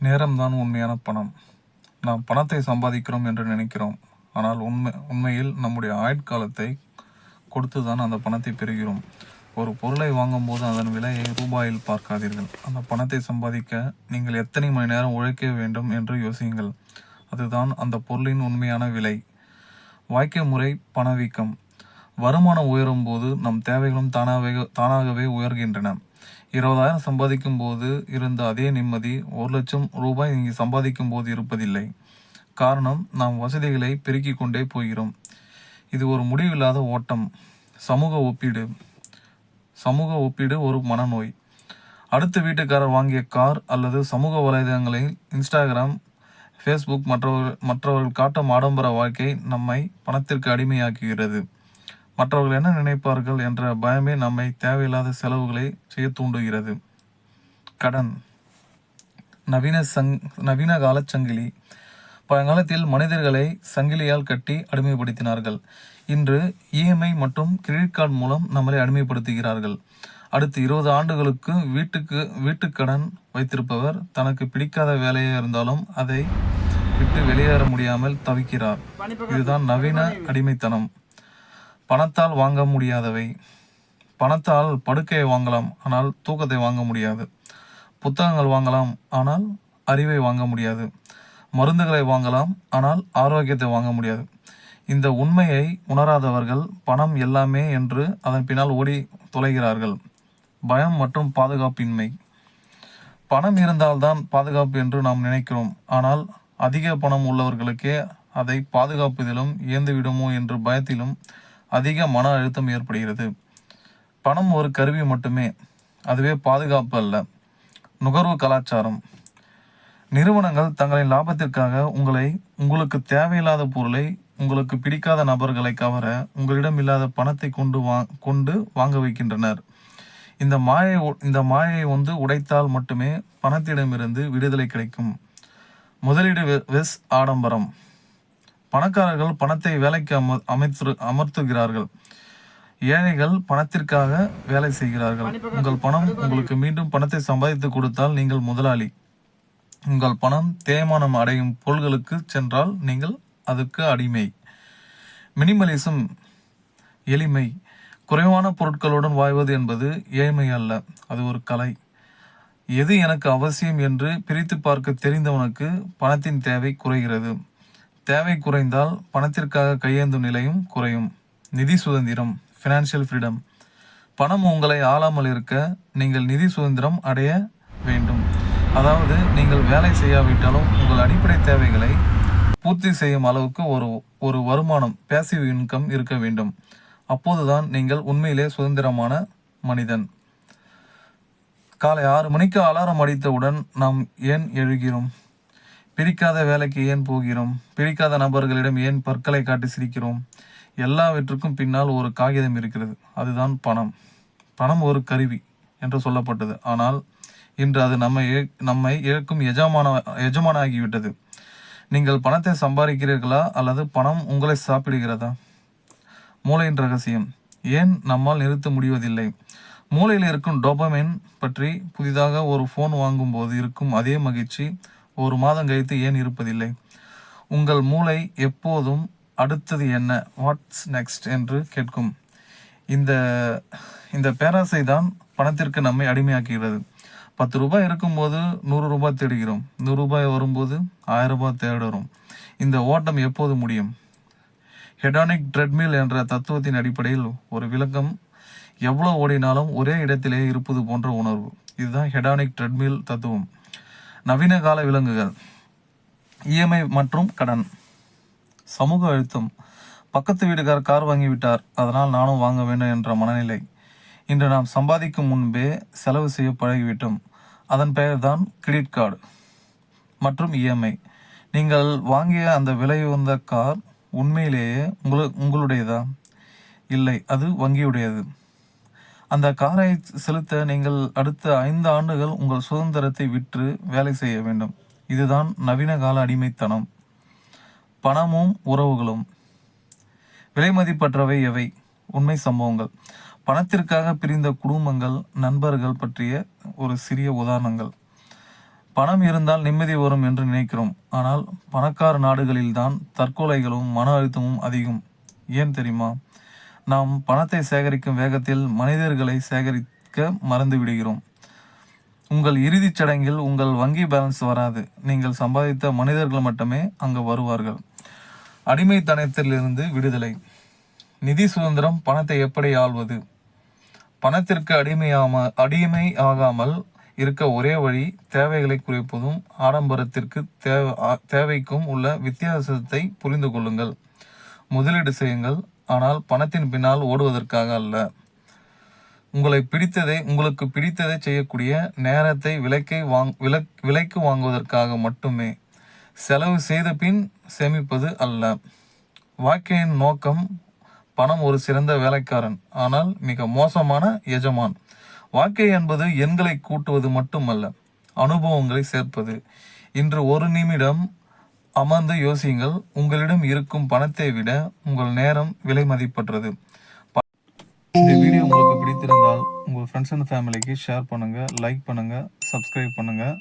நேரம்தான் உண்மையான பணம். நாம் பணத்தை சம்பாதிக்கிறோம் என்று நினைக்கிறோம். ஆனால் உண்மையில் நம்முடைய ஆயுட்காலத்தை கொடுத்துதான் அந்த பணத்தை பெறுகிறோம். ஒரு பொருளை வாங்கும்போது அதன் விலையை ரூபாயில் பார்க்காதீர்கள். அந்த பணத்தை சம்பாதிக்க நீங்கள் எத்தனை மணி நேரம் உழைக்க வேண்டும் என்று யோசியுங்கள். அதுதான் அந்த பொருளின் உண்மையான விலை. வாழ்க்கை முறை பணவீக்கம். வருமானம் உயரும் போது நம் தேவைகளும் தானாகவே உயர்கின்றன. 20,000 சம்பாதிக்கும் போது இருந்த அதே நிம்மதி 1,00,000 ரூபாய் நீங்கள் சம்பாதிக்கும் போது இருப்பதில்லை. காரணம், நாம் வசதிகளை பெருக்கிக் கொண்டே போகிறோம். இது ஒரு முடிவில்லாத ஓட்டம். சமூக ஒப்பீடு ஒரு மனநோய். அடுத்த வீட்டுக்காரர் வாங்கிய கார் அல்லது சமூக வலைதளங்களில் இன்ஸ்டாகிராம், ஃபேஸ்புக் மற்றவர்கள் காட்டும் ஆடம்பர வாழ்க்கை நம்மை பணத்திற்கு அடிமையாக்குகிறது. மற்றவர்கள் என்ன நினைப்பார்கள் என்ற பயமே நம்மை தேவையில்லாத செலவுகளை செய்ய தூண்டுகிறது. கடன். நவீன கால சங்கிலி. பழங்காலத்தில் மனிதர்களை சங்கிலியால் கட்டி அடிமைப்படுத்தினார்கள். இன்று இஎம்ஐ மற்றும் கிரெடிட் கார்டு மூலம் நம்மளை அடிமைப்படுத்துகிறார்கள். அடுத்த 20 ஆண்டுகளுக்கு வீட்டுக்கடன் வைத்திருப்பவர் தனக்கு பிடிக்காத வேலையாக இருந்தாலும் அதை விட்டு வெளியேற முடியாமல் தவிக்கிறார். இதுதான் நவீன அடிமைத்தனம். பணத்தால் வாங்க முடியாதவை. பணத்தால் படுக்கையை வாங்கலாம், ஆனால் தூக்கத்தை வாங்க முடியாது. புத்தகங்கள் வாங்கலாம், ஆனால் அறிவை வாங்க முடியாது. மருந்துகளை வாங்கலாம், ஆனால் ஆரோக்கியத்தை வாங்க முடியாது. இந்த உண்மையை உணராதவர்கள் பணம் எல்லாமே என்று அதன் பின்னால் ஓடி தொலைகிறார்கள். பயம் மற்றும் பாதுகாப்பின்மை. பணம் இருந்தால்தான் பாதுகாப்பு என்று நாம் நினைக்கிறோம். ஆனால் அதிக பணம் உள்ளவர்களுக்கே அதை பாதுகாப்பதிலும் இயந்துவிடுமோ என்ற பயத்திலும் அதிக மன அழுத்தம் ஏற்படுகிறது. பணம் ஒரு கருவி மட்டுமே, அதுவே பாதுகாப்பு அல்ல. நுகர்வு கலாச்சாரம். நிறுவனங்கள் தங்களின் லாபத்திற்காக உங்களுக்கு தேவையில்லாத பொருளை, உங்களுக்கு பிடிக்காத நபர்களை கவர உங்களிடம் இல்லாத பணத்தை கொண்டு வாங்க வைக்கின்றனர். இந்த மாயையை உடைத்தால் மட்டுமே பணத்திடமிருந்து விடுதலை கிடைக்கும். முதலீடு வெஸ் ஆடம்பரம். பணக்காரர்கள் பணத்தை வேலைக்கு அமர்த்துகிறார்கள். ஏழைகள் பணத்திற்காக வேலை செய்கிறார்கள். உங்கள் பணம் உங்களுக்கு மீண்டும் பணத்தை சம்பாதித்து கொடுத்தால் நீங்கள் முதலாளி. உங்கள் பணம் தேய்மானம் அடையும் பொருள்களுக்கு சென்றால் நீங்கள் அதுக்கு அடிமை. மினிமலிசம். எளிமை. குறைவான பொருட்களுடன் வாழ்வது என்பது ஏழ்மை அல்ல, அது ஒரு கலை. எது எனக்கு அவசியம் என்று பிரித்து பார்க்க தெரிந்தவனுக்கு பணத்தின் தேவை குறைகிறது. தேவை குறைந்தால் பணத்திற்காக கையேந்தும் நிலையும் குறையும். நிதி சுதந்திரம். Financial freedom. பணம் உங்களை ஆளாமல் இருக்க நீங்கள் நிதி சுதந்திரம் அடைய வேண்டும். அதாவது நீங்கள் வேலை செய்யாவிட்டாலும் உங்கள் அடிப்படை தேவைகளை பூர்த்தி செய்யும் அளவுக்கு ஒரு வருமானம், பேசிவ் இன்கம் இருக்க வேண்டும். அப்போதுதான் நீங்கள் உண்மையிலே சுதந்திரமான மனிதன். காலை 6 மணிக்கு அலாரம் அடித்தவுடன் நாம் ஏன் எழுகிறோம்? பிடிக்காத வேலைக்கு ஏன் போகிறோம்? பிடிக்காத நபர்களிடம் ஏன் பற்களை காட்டி சிரிக்கிறோம்? எல்லாவற்றுக்கும் பின்னால் ஒரு காகிதம் இருக்கிறது. அதுதான் பணம். பணம் ஒரு கருவி என்று சொல்லப்பட்டது. ஆனால் இன்று அது நம்மை இழக்கும் எஜமானாகிவிட்டது. நீங்கள் பணத்தை சம்பாதிக்கிறீர்களா அல்லது பணம் உங்களை சாப்பிடுகிறதா? மூளையின் ரகசியம். ஏன் நம்மால் நிறுத்த முடிவதில்லை? மூளையில் இருக்கும் டோபமைன் பற்றி புதிதாக ஒரு ஃபோன் வாங்கும் போது இருக்கும் அதே மகிழ்ச்சி 1 மாதம் கழித்து ஏன் இருப்பதில்லை? உங்கள் மூளை எப்போதும் அடுத்தது என்ன, வாட்ஸ் நெக்ஸ்ட் என்று கேட்கும். இந்த பேராசை தான் பணத்திற்கு நம்மை அடிமையாக்குகிறது. 10 ரூபாய் இருக்கும்போது 100 ரூபாய் தேடுகிறோம். 100 ரூபாய் வரும்போது 1000 ரூபாய் தேடுகிறோம். இந்த ஓட்டம் எப்போது முடியும்? ஹெடானிக் ட்ரெட்மில் என்ற தத்துவத்தின் அடிப்படையில் ஒரு விளக்கம், எவ்வளவு ஓடினாலும் ஒரே இடத்திலே இருப்பது போன்ற உணர்வு. இதுதான் ஹெடானிக் ட்ரெட்மில் தத்துவம். நவீன கால விலங்குகள். இஎம்ஐ மற்றும் கடன். சமூக அழுத்தம். பக்கத்து வீட்டுக்காரர் கார் வாங்கிவிட்டார், அதனால் நானும் வாங்க வேண்டும் என்ற மனநிலை. இன்று நாம் சம்பாதிக்கும் முன்பே செலவு செய்ய பழகிவிட்டோம். அதன் பெயர்தான் கிரெடிட் கார்டு மற்றும் இஎம்ஐ. நீங்கள் வாங்கிய அந்த விலை உயர்ந்த கார் உண்மையிலேயே உங்களுடையதா? இல்லை, அது வங்கியுடையது. அந்த காரை செலுத்த நீங்கள் அடுத்த 5 ஆண்டுகள் உங்கள் சுதந்திரத்தை விற்று வேலை செய்ய வேண்டும். இதுதான் நவீன கால அடிமைத்தனம். பணமும் உறவுகளும். விலைமதிப்பற்றவை எவை? உண்மை சம்பவங்கள். பணத்திற்காக பிரிந்த குடும்பங்கள், நண்பர்கள் பற்றிய ஒரு சிறிய உதாரணங்கள். பணம் இருந்தால் நிம்மதி வரும் என்று நினைக்கிறோம். ஆனால் பணக்கார நாடுகளில்தான் தற்கொலைகளும் மன அழுத்தமும் அதிகம். ஏன் தெரியுமா? நாம் பணத்தை சேகரிக்கும் வேகத்தில் மனிதர்களை சேகரிக்க மறந்து விடுகிறோம். உங்கள் இறுதிச் சடங்கில் உங்கள் வங்கி பேலன்ஸ் வராது. நீங்கள் சம்பாதித்த மனிதர்கள் மட்டுமே அங்கு வருவார்கள். அடிமைத்தனத்திலிருந்து விடுதலை. நிதி சுதந்திரம். பணத்தை எப்படி ஆள்வது? பணத்திற்கு அடிமை ஆகாமல் இருக்க ஒரே வழி தேவைகளை குறைப்பதும் ஆடம்பரத்திற்கு தேவைக்கும் உள்ள வித்தியாசத்தை புரிந்து கொள்ளுங்கள். முதலீடு செய்யுங்கள், ஆனால் பணத்தின் பின்னால் ஓடுவதற்காக அல்ல. உங்களுக்கு பிடித்ததை செய்யக்கூடிய நேரத்தை விலைக்கு வாங்குவதற்காக மட்டுமே. செலவு செய்த பின் சேமிப்பது அல்ல. வாழ்க்கையின் நோக்கம். பணம் ஒரு சிறந்த வேலைக்காரன், ஆனால் மிக மோசமான எஜமான். வாழ்க்கை என்பது எண்களை கூட்டுவது மட்டுமல்ல, அனுபவங்களை சேர்ப்பது. இன்று ஒரு நிமிடம் அமர்ந்து யோசியுங்கள். உங்களிடம் இருக்கும் பணத்தை விட உங்கள் நேரம் விலை மதிப்பற்றது. இந்த வீடியோ உங்களுக்கு பிடித்திருந்தால் உங்கள் ஃப்ரெண்ட்ஸ் அண்ட் ஃபேமிலிக்கு ஷேர் பண்ணுங்கள், லைக் பண்ணுங்கள், சப்ஸ்கிரைப் பண்ணுங்கள்.